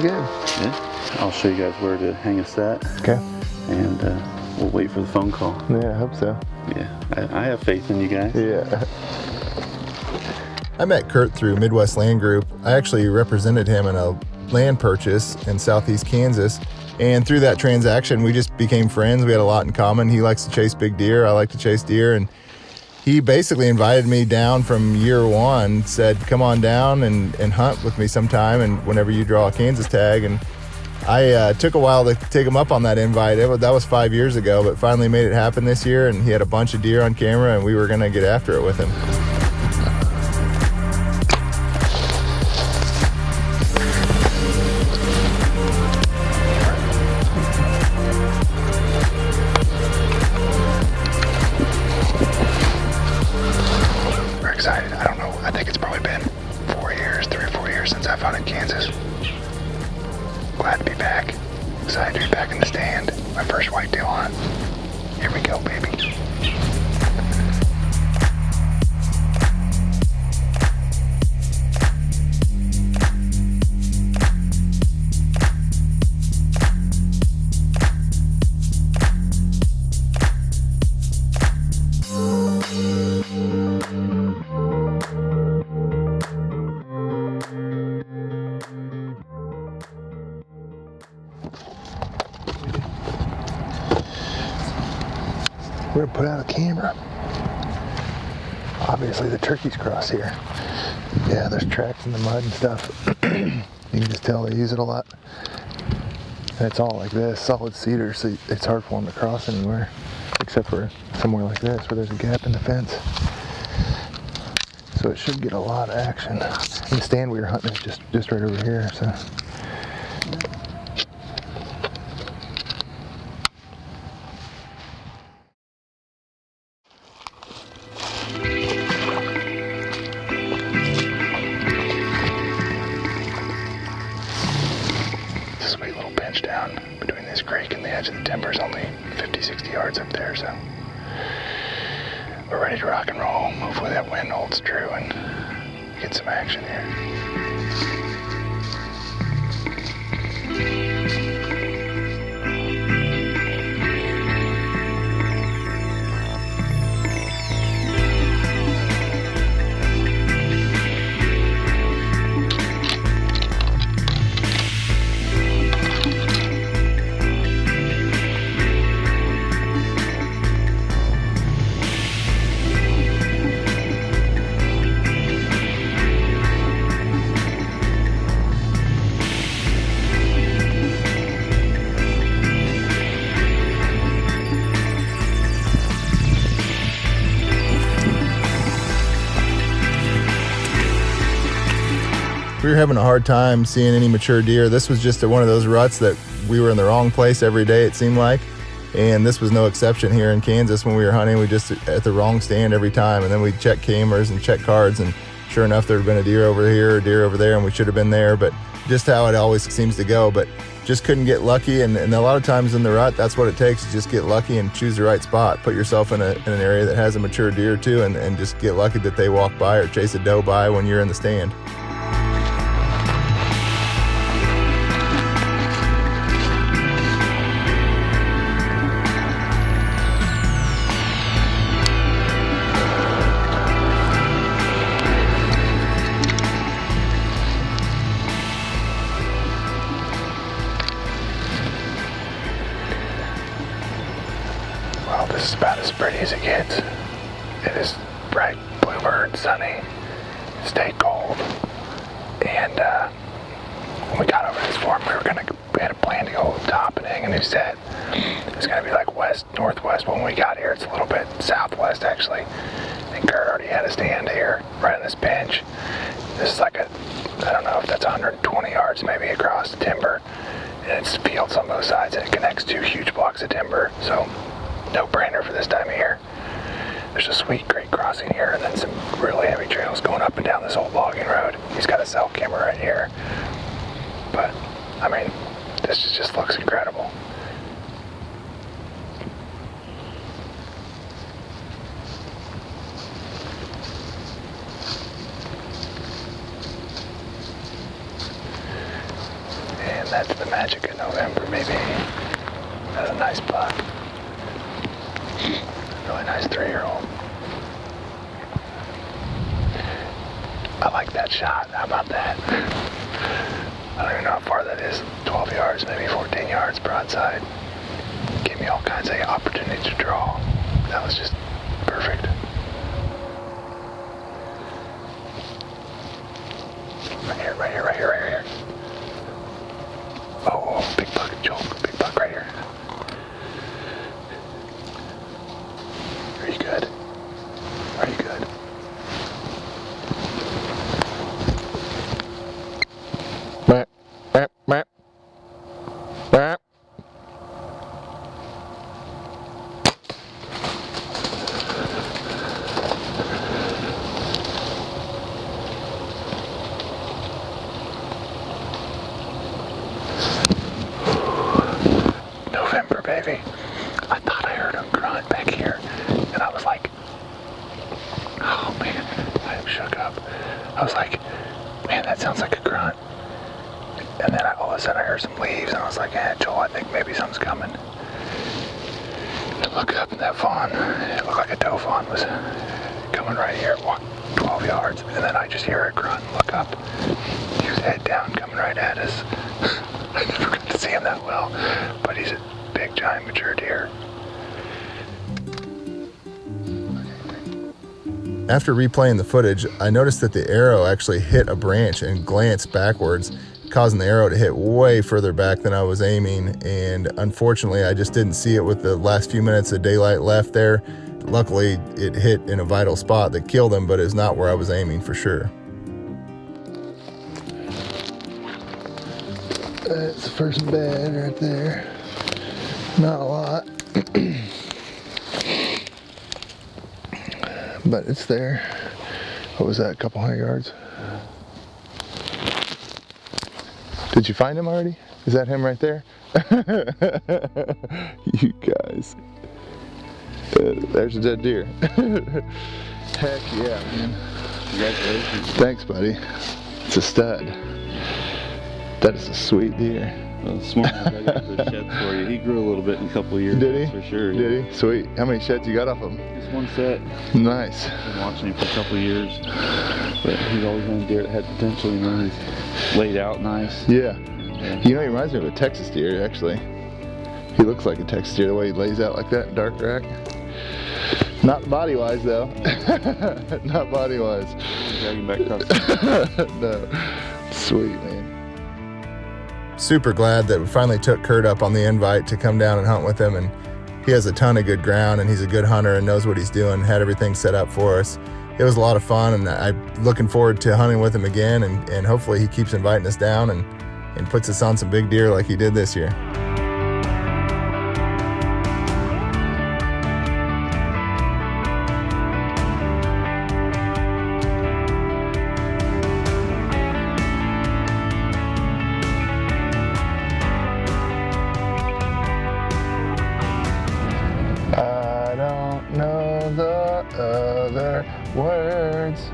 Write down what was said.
good. Yeah. I'll show you guys where to hang a set. Okay. And we'll wait for the phone call. Yeah, I hope so. Yeah, I have faith in you guys. Yeah. I met Kurt through Midwest Land Group. I actually represented him in a land purchase in southeast Kansas. And through that transaction, we just became friends. We had a lot in common. He likes to chase big deer. I like to chase deer. And he basically invited me down from year one, said, come on down and hunt with me sometime, and whenever you draw a Kansas tag. And I took a while to take him up on that invite. That was 5 years ago, but finally made it happen this year. And he had a bunch of deer on camera, and we were going to get after it with him. Excited. I don't know. I think it's probably been 3 or 4 years since I've hunted Kansas. Glad to be back. Excited to be back in the stand. My first whitetail hunt. Here we go, baby. We're gonna put out a camera. Obviously the turkeys cross here. Yeah, there's tracks in the mud and stuff. You can just tell they use it a lot. And it's all like this, solid cedar, so it's hard for them to cross anywhere, except for somewhere like this where there's a gap in the fence. So it should get a lot of action. And the stand we were hunting is just right over here, so. Sweet little pinch down between this creek and the edge of the timber is only 50, 60 yards up there, so we're ready to rock and roll. Hopefully that wind holds true and get some action here. We were having a hard time seeing any mature deer. This was just one of those ruts that we were in the wrong place every day, it seemed like. And this was no exception here in Kansas. When we were hunting, we just at the wrong stand every time. And then we'd check cameras and check cards, and sure enough, there had been a deer over here, a deer over there, and we should have been there. But just how it always seems to go. But just couldn't get lucky. And a lot of times in the rut, that's what it takes, is just get lucky and choose the right spot. Put yourself in an area that has a mature deer too, and just get lucky that they walk by or chase a doe by when you're in the stand. Well, this is about as pretty as it gets. It is bright, bluebird, sunny, stayed cold, and when we got over this farm, we had a plan to go up top and hang a new set. It's gonna be like west, northwest. When we got here, it's a little bit southwest actually. And Kurt already had a stand here, right on this bench. This is like I don't know if that's 120 yards maybe across the timber, and it's fields on both sides, and it connects two huge blocks of timber. So, no-brainer for this time of year. There's a sweet creek crossing here, and then some really heavy trails going up and down this old logging road. He's got a cell camera right here. But, I mean, this just looks incredible. that's the magic of November, maybe. That's a nice buck. Really nice 3-year-old. I like that shot. How about that? I don't even know how far that is. 12 yards, maybe 14 yards broadside. Gave me all kinds of opportunity to draw. That was just perfect. Right here. Oh, big buck, Joel. Big buck right here. Are you good? Are you good? Meh, meh, meh. Meh. November, baby. I thought I heard him grunt back here, and I was like, oh man, I am shook up. I was like, man, that sounds like a grunt. And then all of a sudden I heard some leaves, and I was like, Joel, I think maybe something's coming. I look up, and that fawn, it looked like a doe fawn, was coming right here, walked 12 yards, and then I just hear a grunt and look up. He was head down, coming right at us. I never got to see him that well, but he's a big, giant, mature deer. After replaying the footage, I noticed that the arrow actually hit a branch and glanced backwards, causing the arrow to hit way further back than I was aiming, and unfortunately I just didn't see it with the last few minutes of daylight left there. Luckily it hit in a vital spot that killed him, but it's not where I was aiming for sure. That's the first bed right there. Not a lot. But it's there. What was that, a couple 100 yards? Did you find him already? Is that him right there? You guys. There's a dead deer. Heck yeah, man. Congratulations. Thanks, buddy. It's a stud. That is a sweet deer. Well, this morning I got the sheds for you. He grew a little bit in a couple of years. Did he? For sure. Did he? Sweet. How many sheds you got off him? Just one set. Nice. Been watching him for a couple of years. But he's always been a deer that had potential, you know. He's laid out nice. Yeah. You know, he reminds me of a Texas deer, actually. He looks like a Texas deer, the way he lays out like that in dark rack. Not body-wise, though. Not body-wise. Drag him back across. No. Sweet, man. Super glad that we finally took Kurt up on the invite to come down and hunt with him, and he has a ton of good ground, and he's a good hunter and knows what he's doing, had everything set up for us. It was a lot of fun, and I'm looking forward to hunting with him again, and hopefully he keeps inviting us down and puts us on some big deer like he did this year. I don't know the other words.